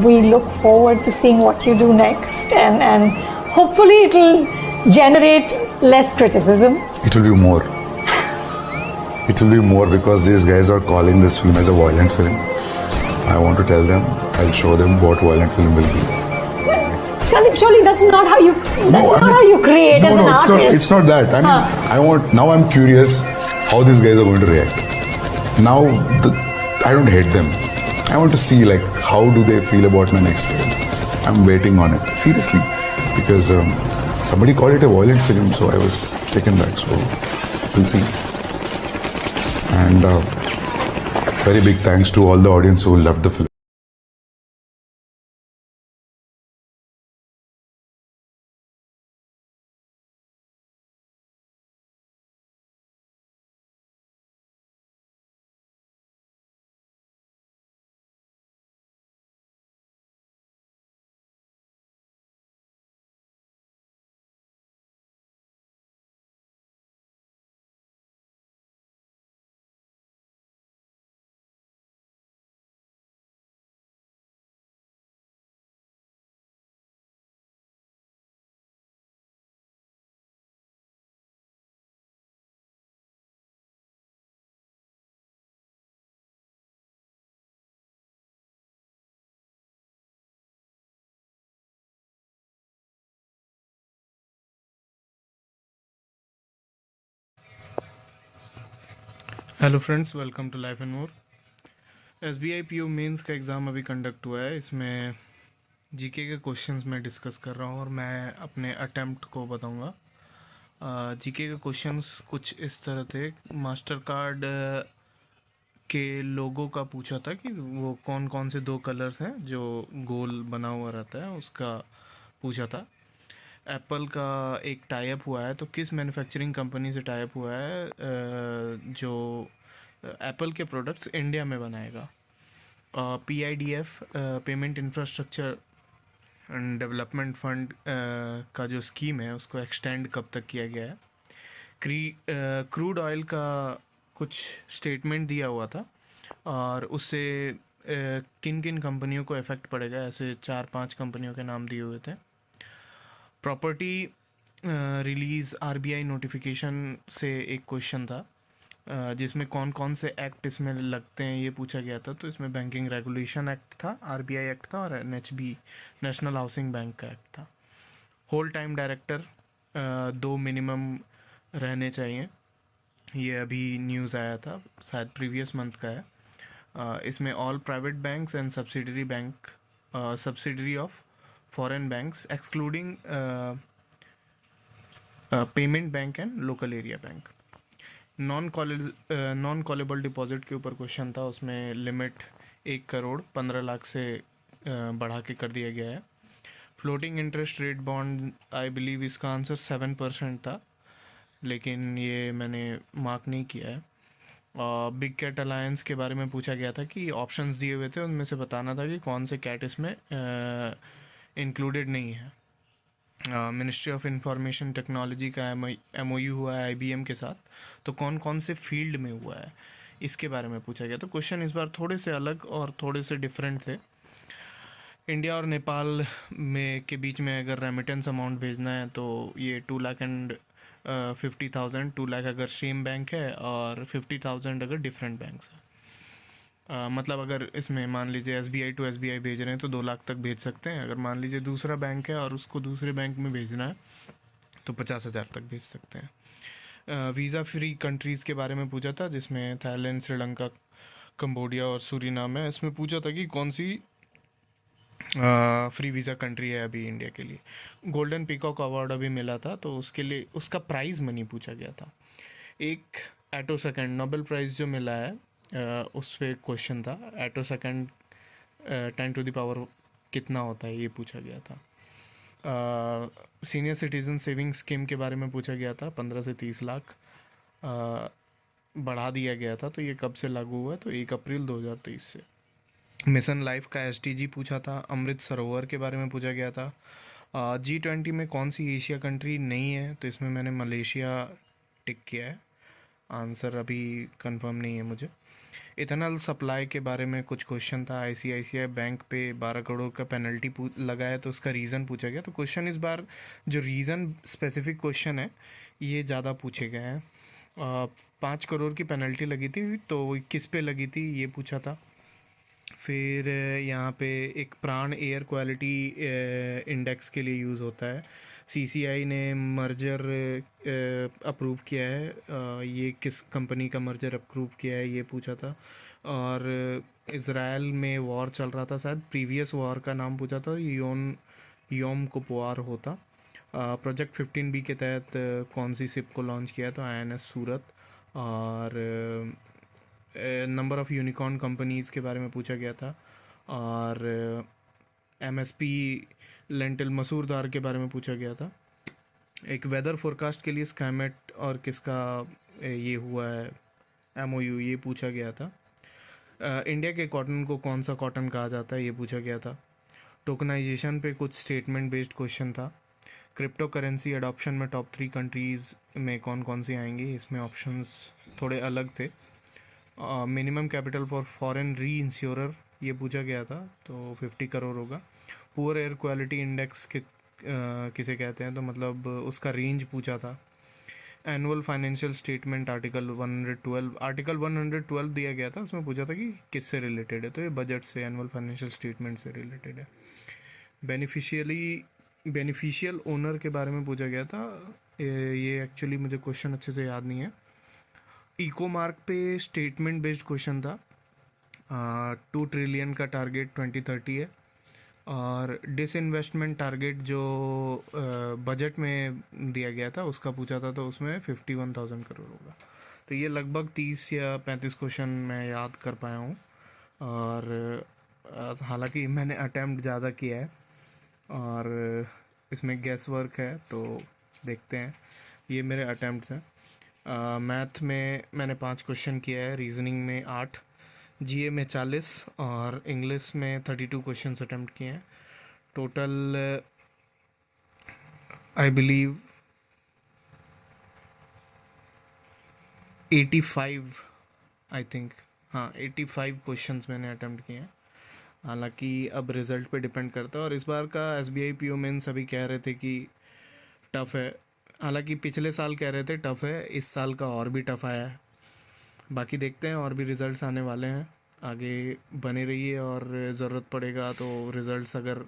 We look forward to seeing what you do next, and hopefully it will generate less criticism. It will be more. It will be more because these guys are calling this film as a violent film. I want to tell them, I'll show them what violent film will be. Sandeep, surely that's not how you create as an artist. It's not that. I mean, now I'm curious how these guys are going to react. Now, I don't hate them. I want to see like how do they feel about my next film. I'm waiting on it, seriously, because somebody called it a violent film, so I was taken back. So we'll see. And very big thanks to all the audience who loved the film. Hello friends, welcome to life and more. SBI PO mains का exam अभी conduct हुआ है। इसमें GK के questions मैं discuss कर रहा हूँ और मैं अपने अटेम्प्ट को बताऊँगा। जीके के क्वेश्चंस कुछ इस तरह थे। मास्टर कार्ड के लोगो का पूछा था कि वो कौन कौन से 2 कलर्स हैं जो गोल बना हुआ रहता है, उसका पूछा था। एप्पल का एक टाई अप हुआ है, तो किस मैन्युफैक्चरिंग कंपनी से टाई अप हुआ है जो एप्पल के प्रोडक्ट्स इंडिया में बनाएगा। PIDF payment infrastructure and development fund का जो स्कीम है उसको एक्सटेंड कब तक किया गया है। क्रूड ऑयल का कुछ स्टेटमेंट दिया हुआ था और उससे किन किन कंपनियों को इफ़ेक्ट पड़ेगा, ऐसे 4-5 कंपनियों के नाम दिए हुए थे। प्रॉपर्टी रिलीज़ RBI नोटिफिकेशन से एक क्वेश्चन था जिसमें कौन कौन से एक्ट इसमें लगते हैं ये पूछा गया था। तो इसमें बैंकिंग रेगुलेशन एक्ट था, RBI एक्ट था और NHB नेशनल हाउसिंग बैंक का एक्ट था। होल टाइम डायरेक्टर 2 मिनिमम रहने चाहिए, ये अभी न्यूज़ आया था, शायद प्रीवियस मंथ का है। इसमें all private banks and subsidiary of foreign banks excluding payment bank and local area bank. Non callable deposit के ऊपर क्वेश्चन था, उसमें लिमिट 1 करोड़ 15 लाख से बढ़ा के कर दिया गया है। Floating interest rate bond, I believe इसका आंसर 7% था, लेकिन ये मैंने मार्क नहीं किया है। बिग कैट अलायंस के बारे में पूछा गया था कि ऑप्शंस दिए हुए थे, उनमें से बताना था कि कौन से कैट इसमें इंक्लूडेड नहीं है। मिनिस्ट्री ऑफ इंफॉर्मेशन टेक्नोलॉजी का MOU हुआ है IBM के साथ, तो कौन कौन से फील्ड में हुआ है इसके बारे में पूछा गया। तो क्वेश्चन इस बार थोड़े से अलग और थोड़े से डिफरेंट थे। इंडिया और नेपाल में के बीच में अगर रेमिटेंस अमाउंट भेजना है तो ये 2,50,000 2 लाख अगर सेम बैंक है और 50,000 अगर डिफरेंट बैंक्स है। मतलब अगर इसमें मान लीजिए SBI to SBI भेज रहे हैं तो 2 लाख तक भेज सकते हैं। अगर मान लीजिए दूसरा बैंक है और उसको दूसरे बैंक में भेजना है तो 50,000 तक भेज सकते हैं। वीज़ा फ्री कंट्रीज़ के बारे में पूछा था, जिसमें थाईलैंड, श्रीलंका, कंबोडिया और सूरीनाम है। इसमें पूछा था कि कौन सी फ्री वीज़ा कंट्री है अभी इंडिया के लिए। गोल्डन पीकॉक अवार्ड अभी मिला था, तो उसके लिए उसका प्राइज़ मनी पूछा गया था। एक एटो सेकेंड नोबेल प्राइज़ जो मिला है उस पर क्वेश्चन था। एटो सेकेंड 10 टू द पावर कितना होता है ये पूछा गया था। सीनियर सिटीजन सेविंग स्कीम के बारे में पूछा गया था, 15 से 30 लाख बढ़ा दिया गया था। तो ये कब से लागू हुआ है, तो 1 अप्रैल 2023 से। मिशन लाइफ का SDG पूछा था। अमृत सरोवर के बारे में पूछा गया था। G20 में कौन सी एशिया कंट्री नहीं है, तो इसमें मैंने मलेशिया टिक किया है। आंसर अभी कंफर्म नहीं है मुझे। इथेनॉल सप्लाई के बारे में कुछ क्वेश्चन था। आईसीआईसीआई बैंक पे 12 करोड़ का पेनल्टी लगा है, तो उसका रीज़न पूछा गया। तो क्वेश्चन इस बार जो रीज़न स्पेसिफिक क्वेश्चन है ये ज़्यादा पूछे गए हैं। 5 करोड़ की पेनल्टी लगी थी, तो वो किस पे लगी थी ये पूछा था। फिर यहाँ पे एक प्राण एयर क्वालिटी इंडेक्स के लिए यूज़ होता है। सीसीआई ने मर्जर अप्रूव किया है, ये किस कंपनी का मर्जर अप्रूव किया है ये पूछा था। और इज़राइल में वॉर चल रहा था, शायद प्रीवियस वॉर का नाम पूछा था, योम कुपवार होता। प्रोजेक्ट 15B के तहत कौन सी शिप को लॉन्च किया, तो INS सूरत। और नंबर ऑफ़ यूनिकॉर्न कंपनीज़ के बारे में पूछा गया था। और MSP लेंटिल मसूर दाल के बारे में पूछा गया था। एक वेदर फोरकास्ट के लिए स्काईमेट और किसका ये हुआ है MOU, ये पूछा गया था। इंडिया के कॉटन को कौन सा कॉटन कहा जाता है ये पूछा गया था। टोकनाइजेशन पे कुछ स्टेटमेंट बेस्ड क्वेश्चन था। क्रिप्टो करेंसी अडॉप्शन में टॉप 3 कंट्रीज़ में कौन कौन सी आएंगी, इसमें ऑप्शंस थोड़े अलग थे। मिनिमम कैपिटल फॉर फॉरेन री इंश्योरर ये पूछा गया था, तो 50 करोड़ होगा। पुअर एयर क्वालिटी इंडेक्स किसे कहते हैं, तो मतलब उसका रेंज पूछा था। एनुअल फाइनेंशियल स्टेटमेंट आर्टिकल 112 दिया गया था, उसमें पूछा था कि किससे रिलेटेड है, तो ये बजट से, एनुअल फाइनेंशियल स्टेटमेंट से रिलेटेड है। बेनिफिशियल ओनर के बारे में पूछा गया था। ये एक्चुअली मुझे क्वेश्चन अच्छे से याद नहीं है। इको मार्क पे स्टेटमेंट बेस्ड क्वेश्चन था। 2 ट्रिलियन का टारगेट 2030 है। और डिसइन्वेस्टमेंट टारगेट जो बजट में दिया गया था उसका पूछा था, तो उसमें 51,000 करोड़ होगा। तो ये लगभग 30 या 35 क्वेश्चन मैं याद कर पाया हूँ। और हालांकि मैंने अटैम्प्ट ज़्यादा किया है और इसमें गैस वर्क है, तो देखते हैं। ये मेरे अटैम्प्ट्स हैं। मैथ में मैंने 5 क्वेश्चन किया है, रीजनिंग में 8, GA में 40 और इंग्लिश में 32 क्वेश्चन अटैम्प्ट किए हैं। Total I believe 85, I think, हाँ 85 क्वेश्चंस मैंने अटैम्प्ट किए हैं। हालांकि अब रिज़ल्ट पे डिपेंड करता है। और इस बार का SBI PO मेंस अभी कह रहे थे कि टफ़ है, हालांकि पिछले साल कह रहे थे टफ़ है, इस साल का और भी टफ़ आया है। बाकी देखते हैं, और भी रिज़ल्ट्स आने वाले हैं, आगे बने रहिए और ज़रूरत पड़ेगा तो रिज़ल्ट्स अगर